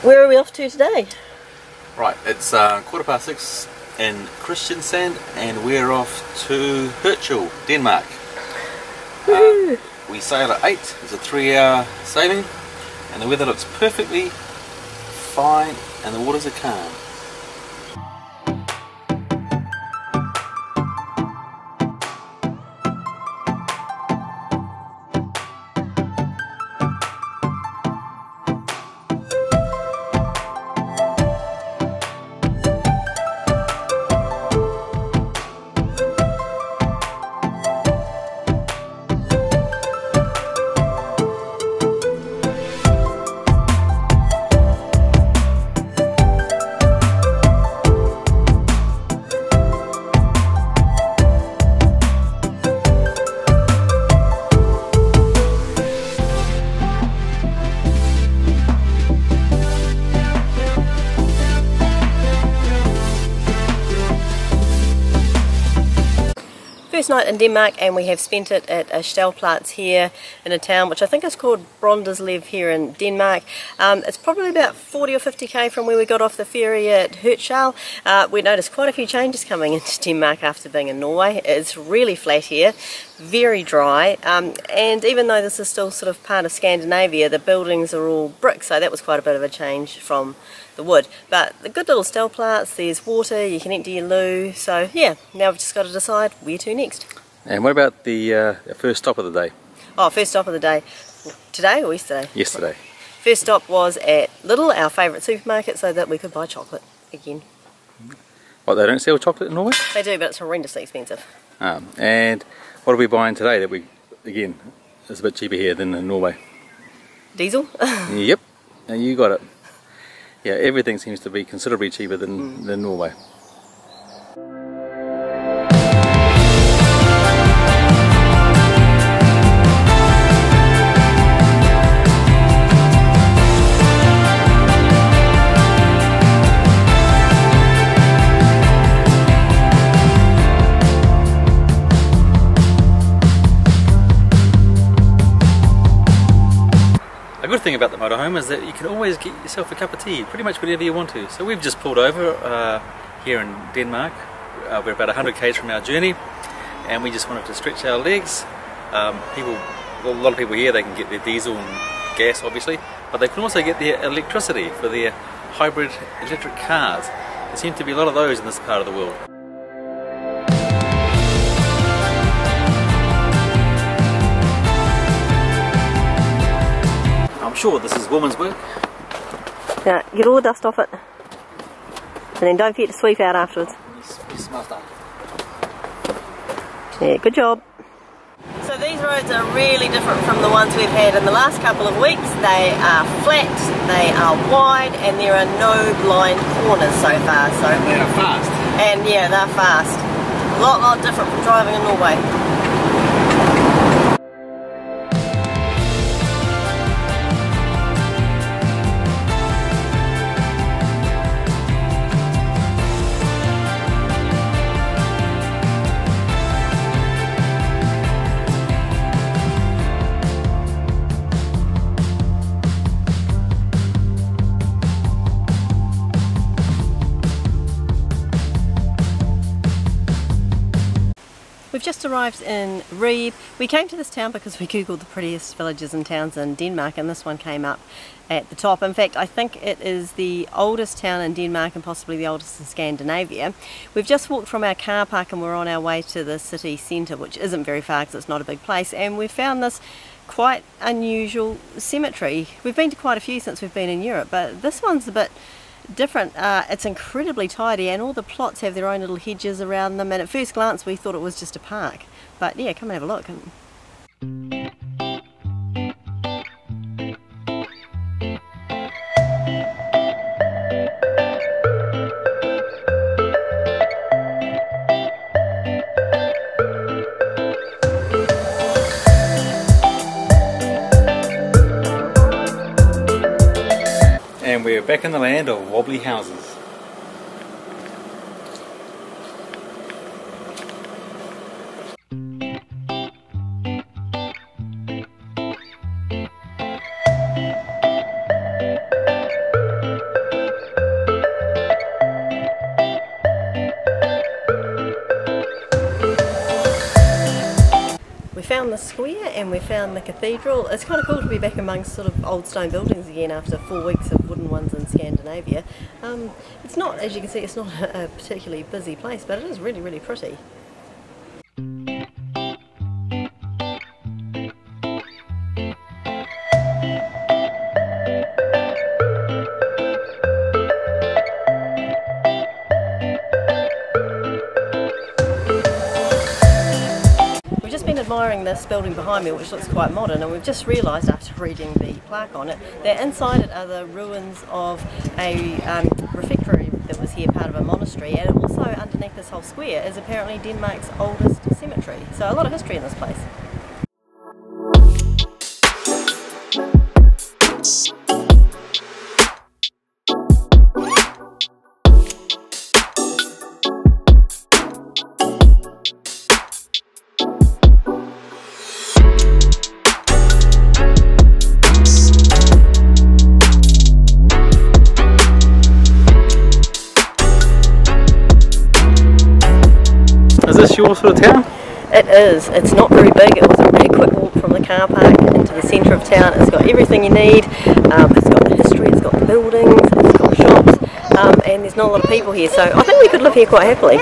Where are we off to today? Right, it's 6:15 in Kristiansand and we're off to Herschel, Denmark. We sail at 8, it's a 3-hour sailing, and the weather looks perfectly fine and the waters are calm. First night in Denmark, and we have spent it at a Stelplaats here in a town which I think is called Brønderslev here in Denmark. It's probably about 40 or 50k from where we got off the ferry at Herschel. We noticed quite a few changes coming into Denmark after being in Norway. It's really flat here, very dry, and even though this is still sort of part of Scandinavia, the buildings are all brick, so that was quite a bit of a change from the wood. But the good little Stelplaats, there's water, you can empty your loo, so yeah, now we've just got to decide where to next. And what about the first stop of the day? Oh, first stop of the day. Today or yesterday? Yesterday. First stop was at Lidl, our favourite supermarket, so that we could buy chocolate again. What, they don't sell chocolate in Norway? They do, but it's horrendously expensive. And what are we buying today that we, again, is a bit cheaper here than in Norway? Diesel? Yep, and you got it. Yeah, everything seems to be considerably cheaper than Norway. The good thing about the motorhome is that you can always get yourself a cup of tea, pretty much whenever you want to. So we've just pulled over here in Denmark. We're about 100 k's from our journey, and we just wanted to stretch our legs. A lot of people here, they can get their diesel and gas obviously, but they can also get their electricity for their hybrid electric cars. There seem to be a lot of those in this part of the world. I'm sure this is woman's work. Now, get all the dust off it, and then don't forget to sweep out afterwards. Yeah, good job. So these roads are really different from the ones we've had in the last couple of weeks. They are flat, they are wide, and there are no blind corners so far. So they are fast. And yeah, they're fast. A lot different from driving in Norway. We've just arrived in Ribe. We came to this town because we googled the prettiest villages and towns in Denmark, and this one came up at the top. In fact, I think it is the oldest town in Denmark and possibly the oldest in Scandinavia. We've just walked from our car park and we're on our way to the city centre, which isn't very far because it's not a big place, and we've found this quite unusual cemetery. We've been to quite a few since we've been in Europe, but this one's a bit different. It's incredibly tidy, and all the plots have their own little hedges around them, and at first glance we thought it was just a park, but yeah, come and have a look. And we're back in the land of wobbly houses. found the square and we found the cathedral. It's kind of cool to be back amongst sort of old stone buildings again after 4 weeks of wooden ones in Scandinavia. It's not, as you can see, it's not a particularly busy place, but it is really, really pretty. Admiring this building behind me, which looks quite modern, and we've just realised after reading the plaque on it that inside it are the ruins of a refectory that was here, part of a monastery, and also underneath this whole square is apparently Denmark's oldest cemetery. So a lot of history in this place. Is this your sort of town? It is. It's not very big. It was a really quick walk from the car park into the centre of town. It's got everything you need. It's got the history, it's got the buildings, it's got shops, and there's not a lot of people here. So I think we could live here quite happily.